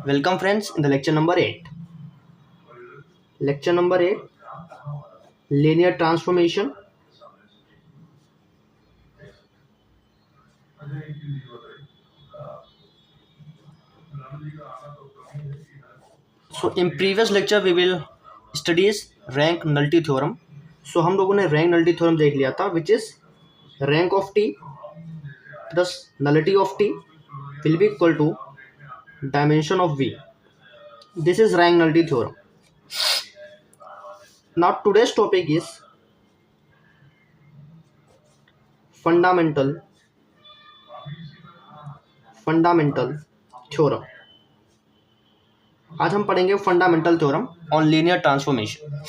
Welcome friends in the lecture number 8. Lecture number 8, linear transformation. So in previous lecture we will studies rank nullity theorem. So हम लोगों ने rank nullity theorem देख लिया था, which is rank of T plus nullity of T will be equal to dimension of V. This is rank nullity theorem. Now today's topic is fundamental theorem. आज हम पढ़ेंगे fundamental theorem on linear transformation.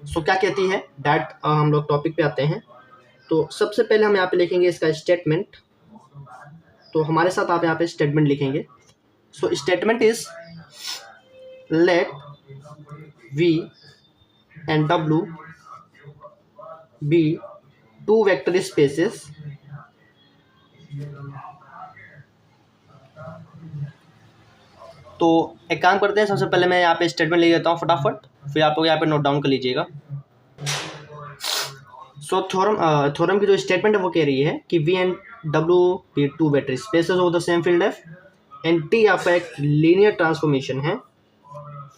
So क्या कहती है that हम लोग topic पे आते हैं. तो सबसे पहले हम यहाँ पे लिखेंगे इसका स्टेटमेंट. तो हमारे साथ आप यहाँ पे स्टेटमेंट लिखेंगे. So statement is let V and W be two vector spaces तो एक काम करते हैं, सबसे पहले मैं यहाँ पे स्टेटमेंट लिख देता हूँ फटाफट, फिर आप लोग यहाँ पे नोट डाउन कर लीजिएगा. सो थ्योरम की जो स्टेटमेंट है वो कह रही है कि V and W be two vector spaces of the same field F and T आपका एक लीनियर ट्रांसफॉर्मेशन है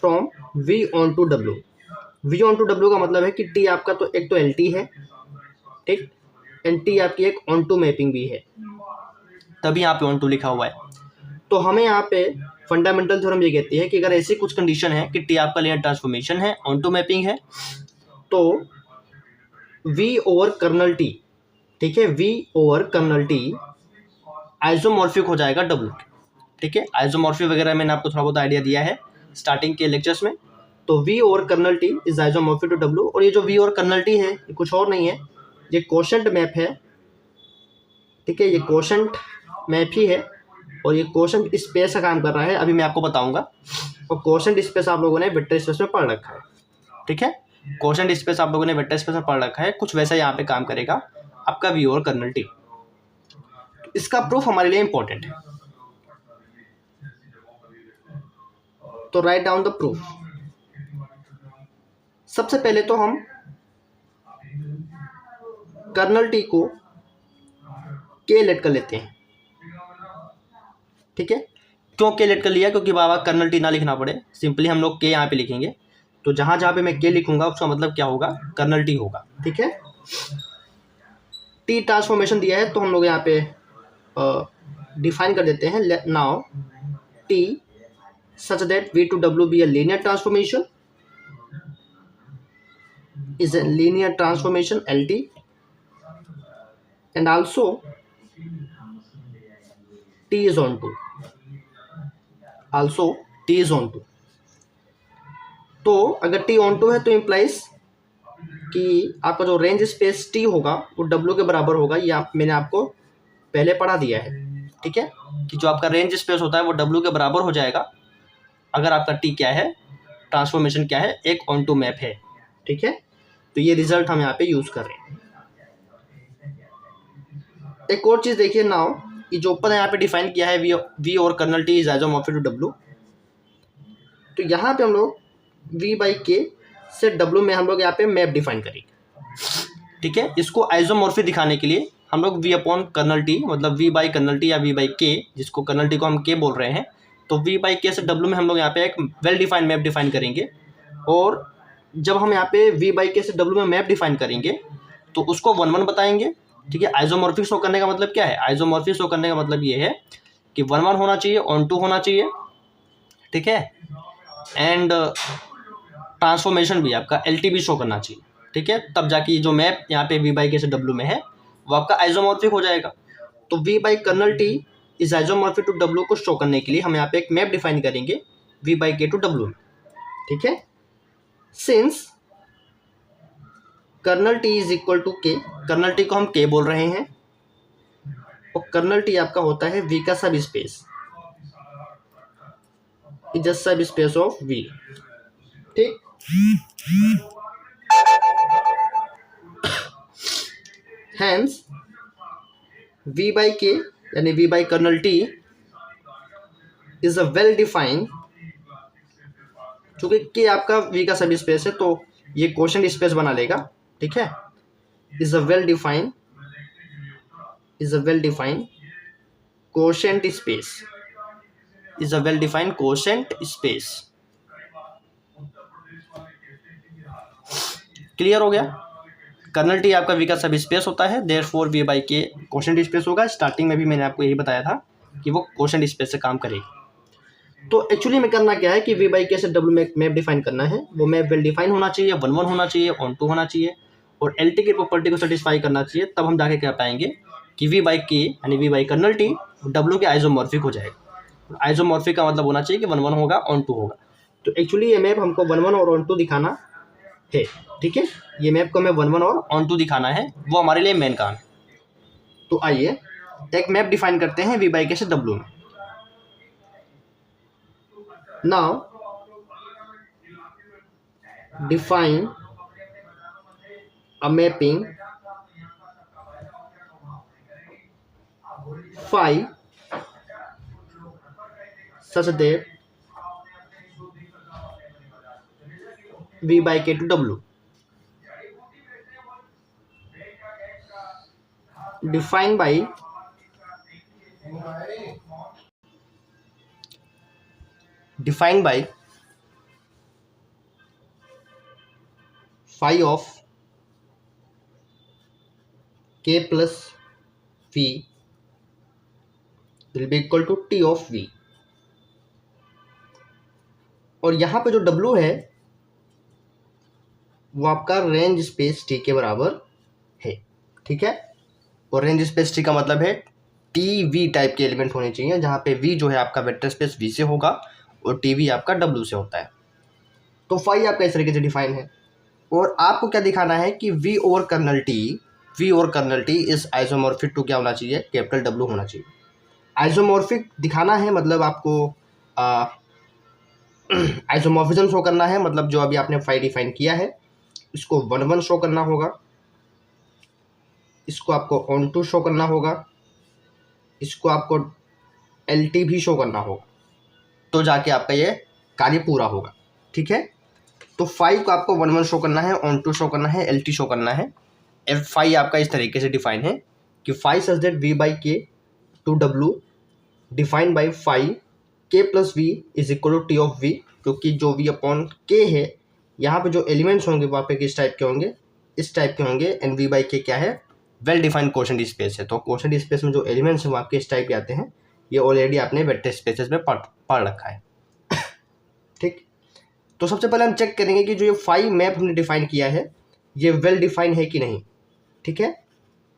from V onto W. V onto W का मतलब है कि टी आपका तो एक तो एल टी है, ठीक, एंड टी आपकी एक ऑन टू मैपिंग भी है, तभी यहाँ पे ऑन टू लिखा हुआ है. तो हमें यहाँ पे फंडामेंटल थ्योरम ये कहती है कि अगर ऐसी कुछ कंडीशन है कि टी आपका लीनियर ट्रांसफॉर्मेशन है, ऑन टू मैपिंग है, तो वी ओवर कर्नल टी, ठीक है, V over kernel T isomorphic हो जाएगा डब्ल्यू. ठीक है, आइसोमॉर्फिक वगैरह मैंने आपको थोड़ा बहुत आइडिया दिया है स्टार्टिंग के लेक्चर्स में. तो V over kernel T is isomorphic to W. और ये जो वी ओवर कर्नल टी है ये कुछ और नहीं है, ये कोशेंट मैप है. ठीक है, ये कोशेंट मैप ही है और ये कोशेंट स्पेस का काम कर रहा है, अभी मैं आपको बताऊंगा. और कोशेंट स्पेस आप लोगों ने वेक्टर स्पेस में पढ़ रखा है. ठीक है, कोशेंट स्पेस आप लोगों ने वेक्टर स्पेस में पढ़ रखा है, कुछ वैसा यहाँ पे काम करेगा आपका वी ओवर कर्नल टी. इसका प्रूफ हमारे लिए इंपॉर्टेंट है, तो राइट डाउन द प्रूफ. सबसे पहले तो हम कर्नल टी को के लेट कर लेते हैं. ठीक है, क्यों के लेट कर लिया? क्योंकि बाबा कर्नल टी ना लिखना पड़े, सिंपली हम लोग के यहाँ पे लिखेंगे. तो जहाँ जहाँ पे मैं के लिखूंगा उसका मतलब क्या होगा, कर्नल टी होगा. ठीक है, टी ट्रांसफॉर्मेशन दिया है तो हम लोग यहाँ पे डिफाइन कर देते हैं. Now T such that v to w be a linear transformation is a linear transformation LT, and also t is on to, also t is on to. तो अगर t on to है तो implies कि आपका जो range space t होगा वो w के बराबर होगा. ये मैंने आपको पहले पढ़ा दिया है. ठीक है, कि जो आपका रेंज स्पेस होता है वो w के बराबर हो जाएगा अगर आपका टी क्या है, ट्रांसफॉर्मेशन क्या है, एक ऑन टू मैप है. ठीक है, तो ये रिजल्ट हम यहाँ पे यूज कर रहे हैं. एक और चीज देखिए, नाउ ये जो ऊपर यहाँ पे डिफाइन किया है वी और kernel T is isomorphic to W. तो यहाँ पे हम लोग वी बाई के से डब्ल्यू में हम लोग यहाँ पे मैप डिफाइन करेंगे. ठीक है, इसको आइसोमॉर्फिक दिखाने के लिए हम लोग वी अपॉन कर्नल टी, मतलब वी बाई कर्नल टी या वी बाई के, जिसको कर्नल टी को हम के बोल रहे हैं, तो वी बाई के से डब्ल्यू में हम लोग यहाँ पे एक वेल डिफाइंड मैप डिफाइन करेंगे. और जब हम यहाँ पे वी बाई के से डब्ल्यू में मैप डिफाइन करेंगे तो उसको 1 1 बताएंगे. ठीक है, आइसोमॉर्फिक शो करने का मतलब क्या है? आइसोमॉर्फिक शो करने का मतलब ये है कि 1 1 होना चाहिए, ऑन टू होना चाहिए. ठीक है, एंड ट्रांसफॉर्मेशन भी आपका LT भी शो करना चाहिए. ठीक है, तब जाके जो मैप यहाँ पे वी बाई के से डब्ल्यू में है वो आपका आइसोमॉर्फिक हो जाएगा. तो V by kernel T is isomorphic to W को शो करने के लिए हम यहाँ पे एक मैप डिफाइन करेंगे V by K to W में. ठीक है, since kernel T is equal to K, kernel T को हम के बोल रहे हैं और कर्नल टी आपका होता है वी का सब space, is a subspace of V. ठीक, हेंस वी बाई के यानी V by kernel T is a well defined चूंकि के आपका वी का सब स्पेस है तो ये क्वोशंट स्पेस बना लेगा, ठीक है। Is a well defined quotient space, is a well defined quotient space. Clear हो गया। कर्नल टी आपका वी का सब स्पेस होता है, देयरफॉर वी बाई के क्वोशंट स्पेस होगा। स्टार्टिंग में भी मैंने आपको यही बताया था कि वो क्वोशंट स्पेस से काम करेगी। तो एक्चुअली में करना क्या है कि वी बाई के से डब्ल्यू मैप डिफाइन करना है। वो मैप वेल डिफाइन होना चाहिए, 1 1 होना चाहिए, ऑन टू होना चाहिए और एल टी की प्रॉपर्टी को सेटिस्फाई करना चाहिए। तब हम जाके कह पाएंगे कि वी बाई के यानी V by kernel T W के आइसोमॉर्फिक हो जाएगा। आइसोमॉर्फिक का मतलब होना चाहिए कि 1 1 होगा, ऑन टू होगा। तो एक्चुअली ये मैप हमको 1 1 और ऑन टू दिखाना है, ठीक है। ये मैप को हमें 1 1 और ऑन टू दिखाना है, वो हमारे लिए मेन काम है। तो आइए एक मैप डिफाइन करते हैं वी बाई के से डब्ल्यू में। Now define a mapping phi such that v by k to w. Defined by phi of k plus v will be equal to t of v. और यहाँ पे जो w है वो आपका रेंज स्पेस t के बराबर है, ठीक है। और रेंज स्पेस t का मतलब है टी वी टाइप के एलिमेंट होने चाहिए, जहाँ पे v जो है आपका वेक्टर स्पेस v से होगा और टी वी आपका w से होता है। तो फाई आपका इस तरीके से डिफाइन है। और आपको क्या दिखाना है कि v और kernel T is isomorphic to क्या होना चाहिए, कैपिटल W होना चाहिए। आइसोमॉर्फिक दिखाना है मतलब आपको आइसोमॉर्फिज्म शो करना है, मतलब जो अभी आपने फाई डिफाइन किया है इसको 1 1 शो करना होगा, इसको आपको ऑन टू शो करना होगा, इसको आपको LT भी शो करना होगा, तो जाके आपका ये कार्य पूरा होगा, ठीक है। तो फाई को आपको 1 1 शो करना है, ऑन टू शो करना है, LT शो करना है। एफ फाई आपका इस तरीके से डिफाइन है कि phi such that V by K to W defined by phi K plus we is equal to T of v, क्योंकि जो वी अपॉन के है यहाँ पे जो एलिमेंट्स होंगे वो आपके किस टाइप के होंगे, इस टाइप के होंगे। एंड वी बाई के क्या है, वेल डिफाइंड क्वोशंट स्पेस है। तो क्वोशंट स्पेस में जो एलिमेंट्स हैं वो आपके इस टाइप के आते हैं। ये ऑलरेडी आपने वेक्टर स्पेसेस में पढ़ रखा है, ठीक। तो सबसे पहले हम चेक करेंगे कि जो ये फाई मैप हमने डिफाइन किया है ये वेल डिफाइन है कि नहीं, ठीक है।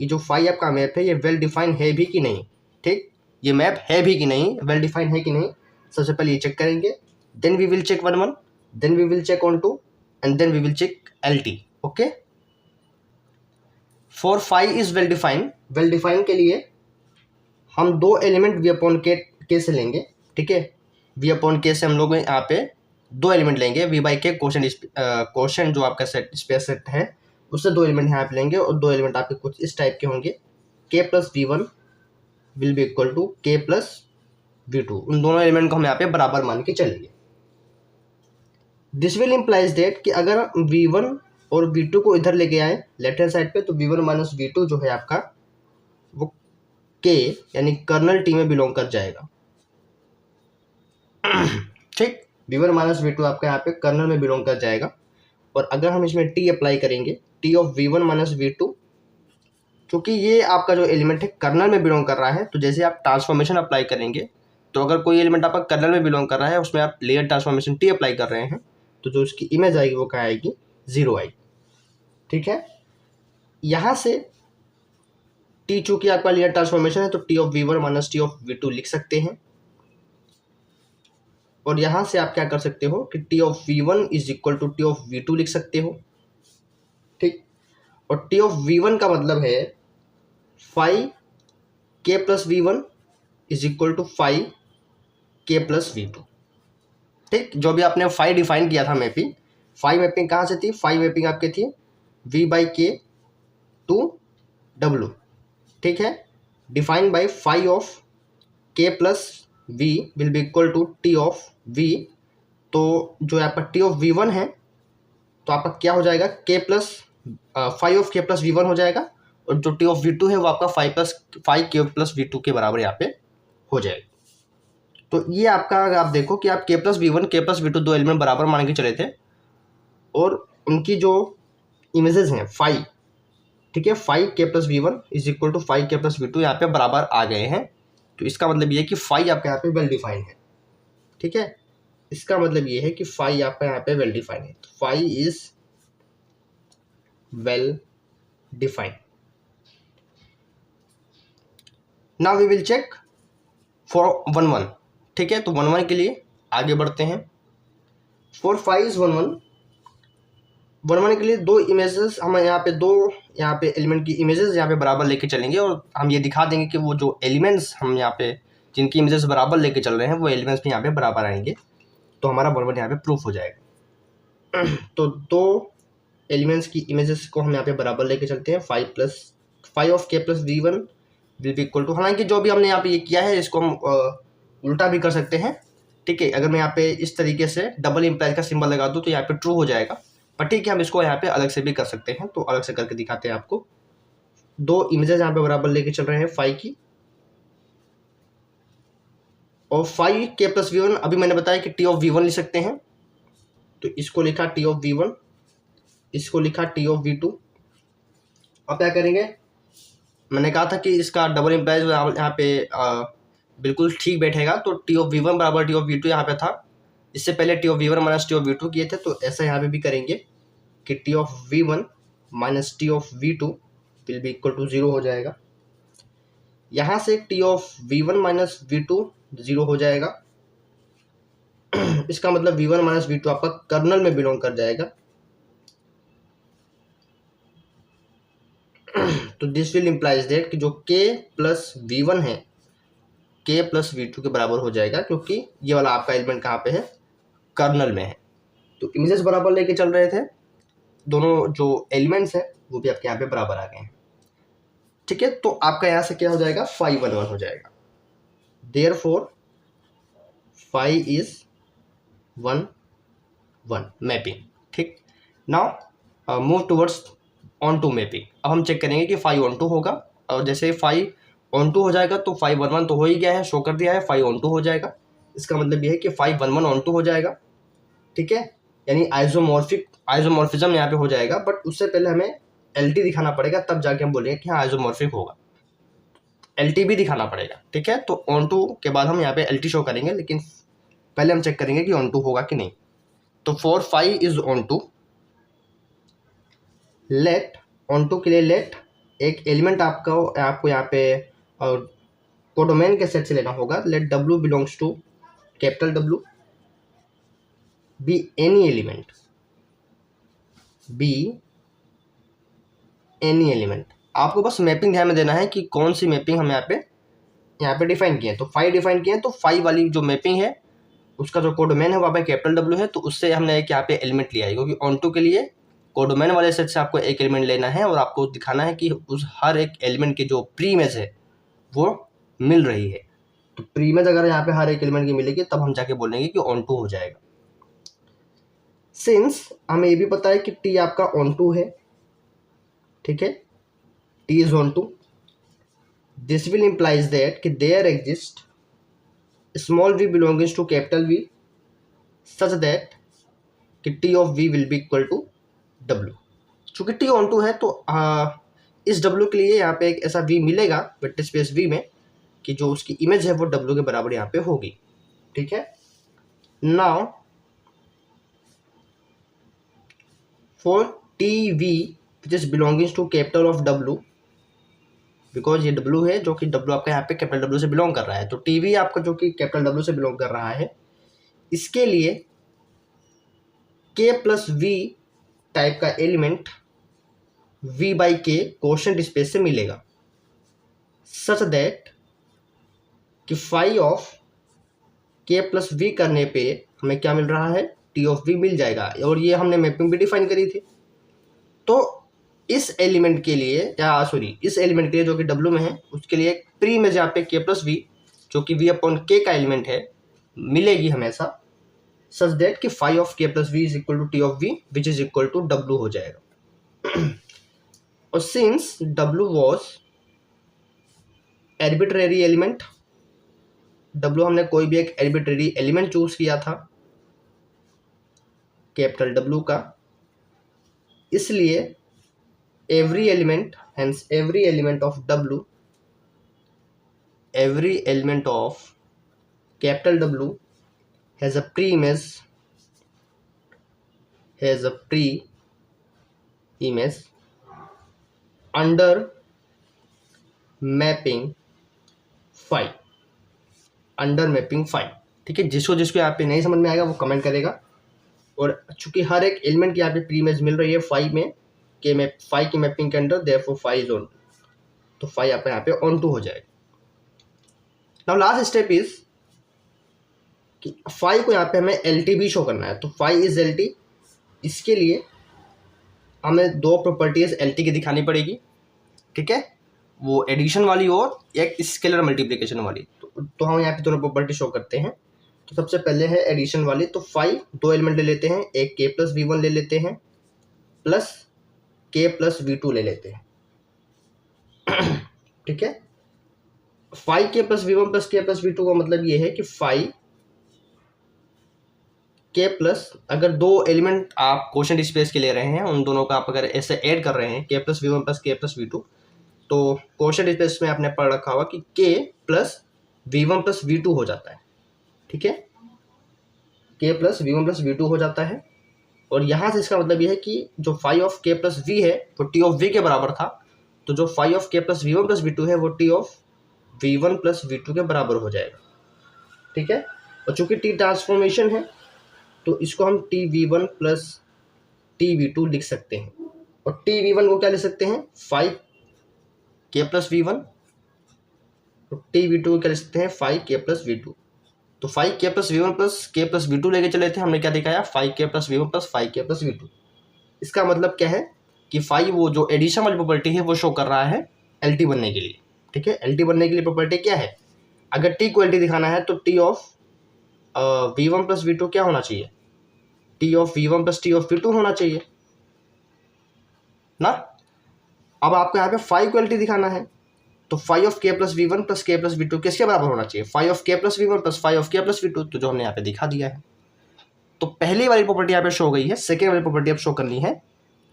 ये जो फाई आपका मैप है ये वेल डिफाइन है भी कि नहीं, ठीक। ये मैप है भी कि नहीं, वेल डिफाइन है कि नहीं, सबसे पहले ये चेक करेंगे। Then we will check 1 1, then we will check onto and then we will check LT, okay. For phi is well define के लिए हम 2 एलिमेंट वी अपॉन के से लेंगे, ठीक है। वी अपॉन के से हम लोग यहाँ पे 2 एलिमेंट लेंगे, वी बाई के क्वोशंट जो आपका सेट स्पेस सेट है उससे 2 एलिमेंट यहाँ पे लेंगे और 2 एलिमेंट आपके कुछ इस टाइप के होंगे। k plus V1 will be equal to k plus V2। उन दोनों एलिमेंट को हम यहाँ पे बराबर मान के चलेंगे। दिस विल इम्प्लाइज दैट कि अगर V1 और V2 को इधर लेके आए लेफ्ट हैंड साइड पे तो V1 माइनस V2 जो है आपका वो k यानी कर्नल टी में बिलोंग कर जाएगा, ठीक। V1 माइनस V2 आपका यहाँ पे कर्नल में बिलोंग कर जाएगा। और अगर हम इसमें t अप्लाई करेंगे, t of V1 minus V2, क्योंकि ये आपका जो एलिमेंट है कर्नल में बिलोंग कर रहा है, तो जैसे आप ट्रांसफॉर्मेशन अप्लाई करेंगे तो अगर कोई एलिमेंट आपका कर्नल में बिलोंग कर रहा है उसमें आप लेयर ट्रांसफॉर्मेशन t अप्लाई कर रहे हैं तो जो उसकी इमेज आएगी वो क्या आएगी, 0 आएगी, ठीक है। यहाँ से t चूंकि आपका लेयर ट्रांसफॉर्मेशन है तो t of V1 minus t of V2 लिख सकते हैं। और यहाँ से आप क्या कर सकते हो कि t of V1 is equal to t of V2 लिख सकते हो, ठीक। और t ऑफ V1 का मतलब है phi k plus V1 is equal to phi k plus V2, ठीक। जो भी आपने फाई डिफाइन किया था मैपिंग, फाई मैपिंग कहाँ से थी, फाई मैपिंग आपके थी v by K to W, ठीक है। Defined by phi of k plus V will be equal to t of V तो जो आपका टी ऑफ वी वन है तो आपका क्या हो जाएगा, के plus five of K plus V one हो जाएगा, और जो टी ऑफ वी टू है वो आपका five K plus V two के बराबर यहाँ पे हो जाएगा। तो ये आपका, अगर आप देखो कि आप के प्लस वी वन के प्लस वी टू दो एलिमेंट बराबर मान के चले थे, और उनकी जो इमेजेस हैं फाइव, ठीक है, phi K plus V one is equal to phi K plus V two यहाँ पे बराबर आ गए हैं। तो इसका मतलब ये है कि फाइव आपका यहाँ पे वेल डिफाइंड है, ठीक है। इसका मतलब ये है कि फाइव आपका यहाँ पे वेल डिफाइंड है, तो phi is well defined. Now we will check for 1 1, ठीक है। तो 1 1 के लिए आगे बढ़ते हैं। फॉर 5 इज 1 1, 1 1 के लिए दो इमेजेस हम यहाँ पे एलिमेंट की इमेजेस यहाँ पे बराबर लेके चलेंगे, और हम ये दिखा देंगे कि वो जो एलिमेंट्स हम यहाँ पे जिनकी इमेजेस बराबर लेके चल रहे हैं वो एलिमेंट्स भी यहाँ पे बराबर आएंगे, तो हमारा 1 1 यहाँ पे प्रूफ हो जाएगा। तो दो एलिमेंट्स की इमेजेस को हम यहाँ पे बराबर लेके चलते हैं, phi of K plus V one will be equal to, हालांकि जो भी हमने यहाँ पे ये किया है इसको हम उल्टा भी कर सकते हैं, ठीक है। अगर मैं यहाँ पे इस तरीके से डबल इम्प्लाइज का सिंबल लगा दूँ तो यहाँ पे ट्रू हो जाएगा, पर ठीक है हम इसको यहाँ पे अलग से भी कर सकते हैं, तो अलग से करके दिखाते हैं आपको। दो इमेजेस यहाँ पे बराबर लेके चल रहे हैं फाइव की, और five K plus V one, अभी मैंने बताया कि टी ऑफ वी वन लिख सकते हैं, तो इसको लिखा टी ऑफ वी वन, इसको लिखा टी ऑफ वी टू। अब क्या करेंगे, मैंने कहा था कि इसका डबल इम्प्लाइज यहाँ पे बिल्कुल ठीक बैठेगा, तो टी ऑफ वी वन बराबर टी ऑफ वी टू यहाँ पे था, इससे पहले T of V one minus T of V two किए थे, तो ऐसा यहाँ पे भी करेंगे कि T of V one minus T of V two will be equal to 0 हो जाएगा। यहाँ से T of V one minus V two 0 हो जाएगा। इसका मतलब V one minus V to आपका कर्नल में बिलोंग कर जाएगा। तो दिस विल इम्प्लाइज दैट कि जो के प्लस वी वन है के प्लस वी टू के बराबर हो जाएगा, क्योंकि ये वाला आपका एलिमेंट कहाँ पे है, कर्नल में है। तो इमेजेस बराबर लेके चल रहे थे, दोनों जो एलिमेंट्स हैं वो भी आपके यहाँ पे बराबर आ गए हैं, ठीक है। तो आपका यहाँ से क्या हो जाएगा, 5 1 1 हो जाएगा। देयरफॉर 5 इज 1 1 मैपिंग, ठीक। Now move towards onto mapping. अब हम चेक करेंगे कि 5 on 2 होगा, और जैसे 5 on 2 हो जाएगा तो 5 1 1 तो हो ही गया है, शो कर दिया है, 5 on 2 हो जाएगा। इसका मतलब ये है कि 5 1 1 on 2 हो जाएगा, ठीक है, यानी आइसोमॉर्फिज्म यहाँ पे हो जाएगा। बट उससे पहले हमें एलटी दिखाना पड़ेगा, तब जाके हम बोलेंगे कि हाँ आइसोमॉर्फिक होगा, एलटी भी दिखाना पड़ेगा, ठीक है। तो ऑन टू के बाद हम यहाँ पे एलटी शो करेंगे, लेकिन पहले हम चेक करेंगे कि ऑन टू होगा कि नहीं। तो 4 5 is onto. Let onto के लिए लेट एक एलिमेंट आपको यहाँ पे कोडोमेन के सेट से लेना होगा। Let W belongs to capital W be any element. आपको बस मैपिंग ध्यान में देना है कि कौन सी मैपिंग हम यहाँ पे डिफाइन किए हैं। तो 5 डिफाइन किए हैं, तो 5 वाली जो मैपिंग है उसका जो कोडोमेन है वहाँ पे कैपिटल डब्ल्यू है, तो उससे हमने एक यहाँ पे एलिमेंट लिया है, क्योंकि ऑन टू के लिए कोडोमेन वाले सेट से आपको एक एलिमेंट लेना है, और आपको दिखाना है कि उस हर एक एलिमेंट की जो प्री इमेज है वो मिल रही है। तो प्री इमेज अगर यहाँ पे हर एक एलिमेंट की मिलेगी तब हम जाके बोलेंगे कि ऑन टू हो जाएगा। सिंस हमें ये भी पता है कि टी आपका ऑन टू है, ठीक है, T is onto, this will implies that कि there exist small v belongings to capital V such that कि T of v will be equal to w। चूंकि टी ऑन टू है तो इस w के लिए यहाँ पे एक ऐसा v मिलेगा वेक्टर स्पेस v में कि जो उसकी इमेज है वो w के बराबर यहाँ पे होगी, ठीक है। Now for T V which is belongings to capital of w, because ये W है जो कि W आपका यहाँ पे कैपिटल W से बिलोंग कर रहा है, तो TV आपका जो कि कैपिटल W से बिलोंग कर रहा है, इसके लिए K प्लस V टाइप का element V by K quotient space से मिलेगा, सच दैट कि phi of K plus V करने पे हमें क्या मिल रहा है, T ऑफ V मिल जाएगा। और ये हमने मैपिंग भी डिफाइन करी थी। तो इस एलिमेंट के लिए इस एलिमेंट के लिए जो कि W में है उसके लिए एक प्री इमेज यहाँ पे K प्लस V जो कि V अपॉन K का एलिमेंट है मिलेगी हमेशा, सच दैट कि phi of K plus we is equal to T of V which is equal to W हो जाएगा। और since W was arbitrary element, W हमने कोई भी एक एर्बिट्रेरी एलिमेंट चूज किया था कैपिटल डब्ल्यू का, इसलिए every element, hence every element of W, every element of capital W has a pre-image, under mapping phi, ठीक है। जिसको यहाँ पे नहीं समझ में आएगा वो कमेंट करेगा। और चूंकि हर एक एलिमेंट की यहाँ पे प्री इमेज मिल रही है फाई में, के फाई की मैपिंग के अंदर, देयरफॉर फाई इज ऑन, तो फाई आपका यहाँ पे ऑन टू हो जाएगा। नाउ लास्ट स्टेप इज कि फाई को यहाँ पे हमें एल टी भी शो करना है, तो फाई इज एल टी। इसके लिए हमें दो प्रॉपर्टीज एल टी की दिखानी पड़ेगी, ठीक है, वो एडिशन वाली और एक स्केलर मल्टीप्लिकेशन वाली। तो हम यहाँ पे दोनों प्रॉपर्टी शो करते हैं। तो सबसे पहले है एडिशन वाली, तो फाई दो एलिमेंट ले लेते हैं, एक के प्लस वी वन ले लेते हैं plus K plus V to ले लेते हैं, ठीक है। Phi K plus V one plus K plus V to का मतलब ये है कि फाई के प्लस, अगर दो एलिमेंट आप क्वोशंट स्पेस के ले रहे हैं, उन दोनों का आप अगर ऐसे ऐड कर रहे हैं K plus V one plus K plus V two, तो क्वोशंट स्पेस में आपने पढ़ रखा होगा कि K plus V one plus V two हो जाता है, ठीक है, K plus V one plus V two हो जाता है। और यहाँ से इसका मतलब ये है कि जो phi of K plus we है वो टी ऑफ वी के बराबर था, तो जो phi of K plus V one plus V two है वो T of V one plus V two के बराबर हो जाएगा, ठीक है। और चूंकि टी ट्रांसफॉर्मेशन है तो इसको हम T V one plus T V two लिख सकते हैं। और टी वी वन को क्या लिख सकते हैं, phi K plus V one, और टी वी टू को क्या लिख सकते हैं, phi K plus V two. तो phi K plus V one plus K plus V two लेके चले थे, हमने क्या दिखाया, phi K plus V one plus phi K plus V two. इसका मतलब क्या है कि फाइव वो जो एडिशन वाली प्रॉपर्टी है वो शो कर रहा है एल टी बनने के लिए, ठीक है। एल टी बनने के लिए प्रॉपर्टी क्या है, अगर टी को एल टी दिखाना है तो T of V one plus V two क्या होना चाहिए, T of V one plus T of V two होना चाहिए ना। अब आपको यहाँ पे फाइव को एल टी दिखाना है तो five of K plus V one plus K plus V two किसके बराबर होना चाहिए, five of K plus V one plus five of K plus V two, तो जो हमने यहाँ पे दिखा दिया है। तो पहली वाली प्रॉपर्टी यहाँ पे शो गई है, सेकेंड वाली प्रॉपर्टी अब शो करनी है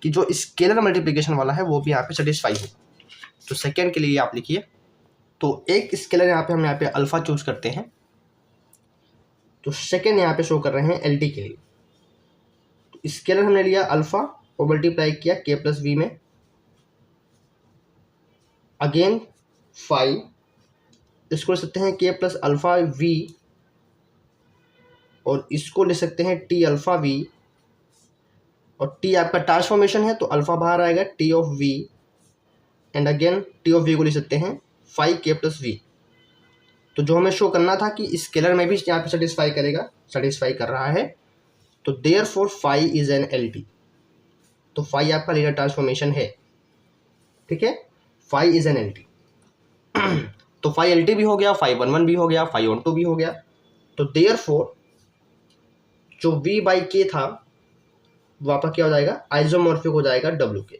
कि जो स्केलर मल्टीप्लिकेशन वाला है वो भी यहाँ पे सेटिस्फाई हो। तो सेकेंड के लिए आप लिखिए, तो एक स्केलर यहाँ पे हम यहाँ पे अल्फा चूज करते हैं, तो सेकेंड यहाँ पे शो कर रहे हैं एल टी के लिए। तो स्केलर हमने लिया अल्फा और मल्टीप्लाई किया के प्लस वी में, अगेन फाइव, इसको ले सकते हैं के प्लस अल्फा वी, और इसको ले सकते हैं टी अल्फा वी, और टी आपका ट्रांसफॉर्मेशन है तो अल्फा बाहर आएगा T of V, and again T of V को ले सकते हैं फाइव के प्लस वी। तो जो हमें शो करना था कि स्केलर में भी यहाँ पे सेटिस्फाई करेगा, सेटिस्फाई कर रहा है, तो therefore five is an L T. तो फाइव आपका लीनियर ट्रांसफॉर्मेशन है, ठीक है, five is an L T. तो फाइव एल टी भी हो गया, फाइव वन वन भी हो गया, फाइव वन टू भी हो गया। तो देयरफॉर जो v बाई के था वो आपका क्या हो जाएगा, आइसोमॉर्फिक हो जाएगा w के,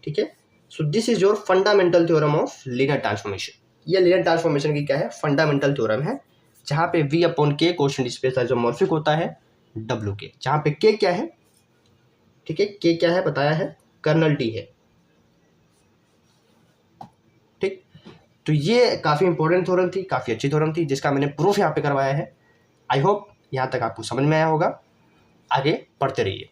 ठीक है। So this is your fundamental theorem of linear transformation. ये लीनियर ट्रांसफॉर्मेशन की क्या है, फंडामेंटल थ्योरम है, जहाँ पे v अपॉन के क्वोशंट स्पेस आइसोमॉर्फिक होता है w के, जहाँ पे k क्या है, ठीक है, k क्या है बताया है, कर्नल t है, ठीक। तो ये काफ़ी इंपॉर्टेंट थ्योरम थी, काफ़ी अच्छी थ्योरम थी, जिसका मैंने प्रूफ यहाँ पे करवाया है। आई होप यहाँ तक आपको समझ में आया होगा। आगे पढ़ते रहिए।